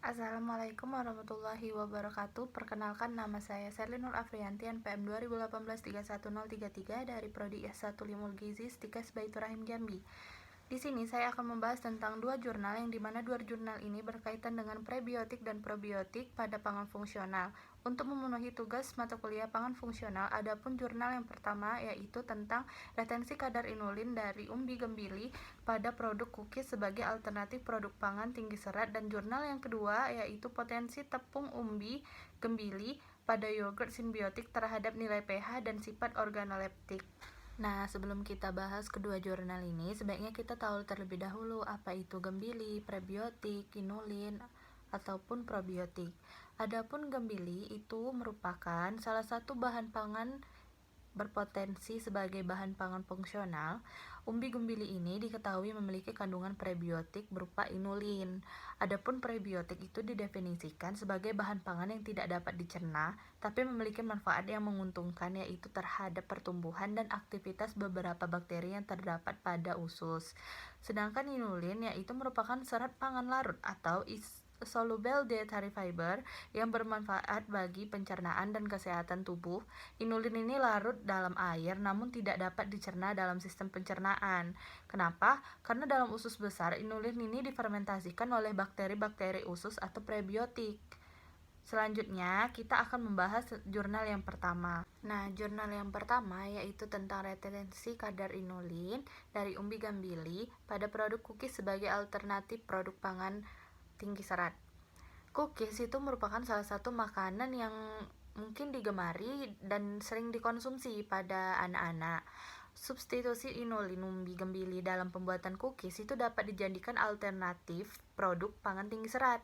Assalamualaikum warahmatullahi wabarakatuh. Perkenalkan, nama saya Serlin Nur Afriyanti, NPM 2018-31033 dari Prodi S1 Ilmu Gizi Stikes Baitur Rahim Jambi. Di sini saya akan membahas tentang dua jurnal yang dimana dua jurnal ini berkaitan dengan prebiotik dan probiotik pada pangan fungsional. Untuk memenuhi tugas mata kuliah pangan fungsional, adapun jurnal yang pertama yaitu tentang retensi kadar inulin dari umbi gembili pada produk cookies sebagai alternatif produk pangan tinggi serat, dan jurnal yang kedua yaitu potensi tepung umbi gembili pada yogurt simbiotik terhadap nilai pH dan sifat organoleptik. Nah, sebelum kita bahas kedua jurnal ini, sebaiknya kita tahu terlebih dahulu apa itu gembili, prebiotik, inulin, ataupun probiotik. Adapun gembili itu merupakan salah satu bahan pangan berpotensi sebagai bahan pangan fungsional. Umbi gembili ini diketahui memiliki kandungan prebiotik berupa inulin. Adapun prebiotik itu didefinisikan sebagai bahan pangan yang tidak dapat dicerna, tapi memiliki manfaat yang menguntungkan, yaitu terhadap pertumbuhan dan aktivitas beberapa bakteri yang terdapat pada usus. Sedangkan inulin yaitu merupakan serat pangan larut atau soluble dietary fiber yang bermanfaat bagi pencernaan dan kesehatan tubuh. Inulin ini larut dalam air namun tidak dapat dicerna dalam sistem pencernaan. Kenapa? Karena dalam usus besar, inulin ini difermentasikan oleh bakteri-bakteri usus atau prebiotik. Selanjutnya, kita akan membahas jurnal yang pertama. Nah, jurnal yang pertama yaitu tentang retensi kadar inulin dari umbi gembili pada produk cookies sebagai alternatif produk pangan tinggi serat. Cookies itu merupakan salah satu makanan yang mungkin digemari dan sering dikonsumsi pada anak-anak. Substitusi inulin umbi gembili dalam pembuatan cookies itu dapat dijadikan alternatif produk pangan tinggi serat,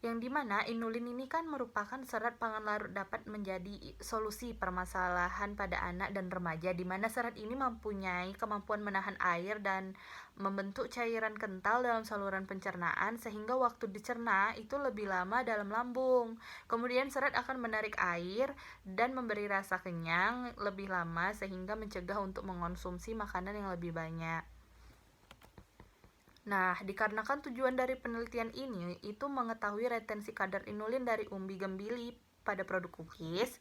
yang dimana inulin ini kan merupakan serat pangan larut, dapat menjadi solusi permasalahan pada anak dan remaja, di mana serat ini mempunyai kemampuan menahan air dan membentuk cairan kental dalam saluran pencernaan, sehingga waktu dicerna itu lebih lama dalam lambung. Kemudian serat akan menarik air dan memberi rasa kenyang lebih lama, sehingga mencegah untuk mengonsumsi makanan yang lebih banyak. Nah, dikarenakan tujuan dari penelitian ini itu mengetahui retensi kadar inulin dari umbi gembili pada produk cookies,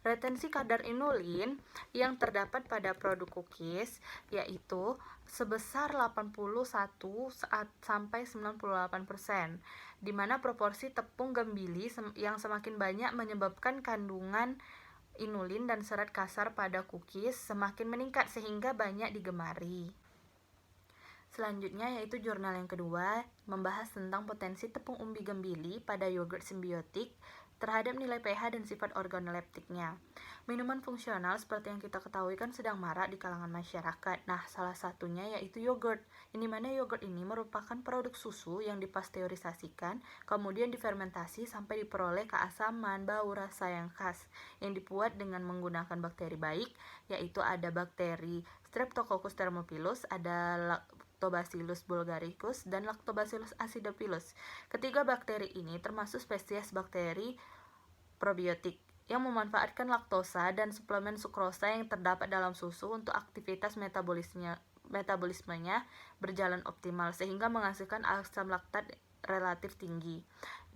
retensi kadar inulin yang terdapat pada produk cookies yaitu sebesar 81 sampai 98%, di mana proporsi tepung gembili yang semakin banyak menyebabkan kandungan inulin dan serat kasar pada cookies semakin meningkat sehingga banyak digemari. Selanjutnya yaitu jurnal yang kedua membahas tentang potensi tepung umbi gembili pada yogurt simbiotik terhadap nilai pH dan sifat organoleptiknya. Minuman fungsional seperti yang kita ketahui kan sedang marak di kalangan masyarakat. Nah, salah satunya yaitu yogurt. Ini mana yogurt ini merupakan produk susu yang dipasteurisasikan, kemudian difermentasi sampai diperoleh keasaman, bau, rasa yang khas, yang dibuat dengan menggunakan bakteri baik, yaitu ada bakteri Streptococcus thermophilus, ada Lactobacillus bulgaricus, dan Lactobacillus acidophilus. Ketiga bakteri ini termasuk spesies bakteri probiotik yang memanfaatkan laktosa dan suplemen sukrosa yang terdapat dalam susu untuk aktivitas metabolismenya berjalan optimal sehingga menghasilkan asam laktat relatif tinggi.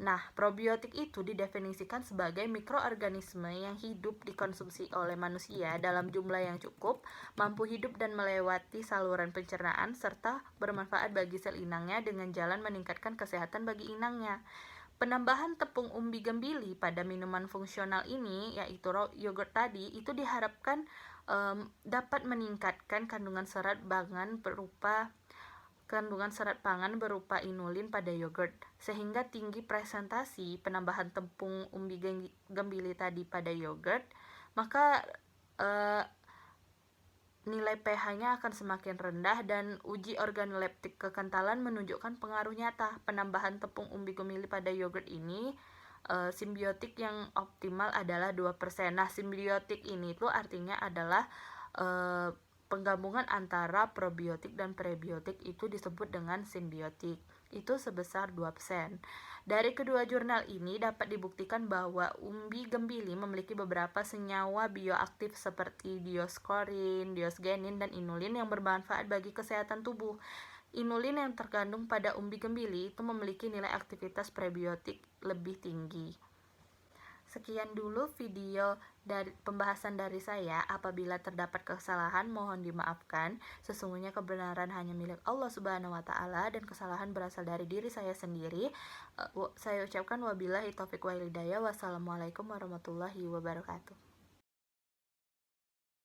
Nah, probiotik itu didefinisikan sebagai mikroorganisme yang hidup dikonsumsi oleh manusia dalam jumlah yang cukup, mampu hidup dan melewati saluran pencernaan, serta bermanfaat bagi sel inangnya dengan jalan meningkatkan kesehatan bagi inangnya. Penambahan tepung umbi gembili pada minuman fungsional ini, yaitu yogurt tadi, itu diharapkan dapat meningkatkan kandungan serat pangan berupa inulin pada yogurt, sehingga tinggi presentasi penambahan tepung umbi gembili tadi pada yogurt, maka nilai pH-nya akan semakin rendah, dan uji organoleptik kekentalan menunjukkan pengaruh nyata penambahan tepung umbi gembili pada yogurt ini. Simbiotik yang optimal adalah 2%. Nah, simbiotik ini tuh artinya adalah penggabungan antara probiotik dan prebiotik itu disebut dengan simbiotik. Itu sebesar 2%. Dari kedua jurnal ini dapat dibuktikan bahwa umbi gembili memiliki beberapa senyawa bioaktif seperti dioskorin, diosgenin, dan inulin yang bermanfaat bagi kesehatan tubuh. Inulin yang terkandung pada umbi gembili itu memiliki nilai aktivitas prebiotik lebih tinggi. Sekian dulu video dari pembahasan dari saya. Apabila terdapat kesalahan mohon dimaafkan. Sesungguhnya kebenaran hanya milik Allah Subhanahu wa taala dan kesalahan berasal dari diri saya sendiri. Saya ucapkan wabillahi taufiq wal hidayah. Wassalamualaikum warahmatullahi wabarakatuh.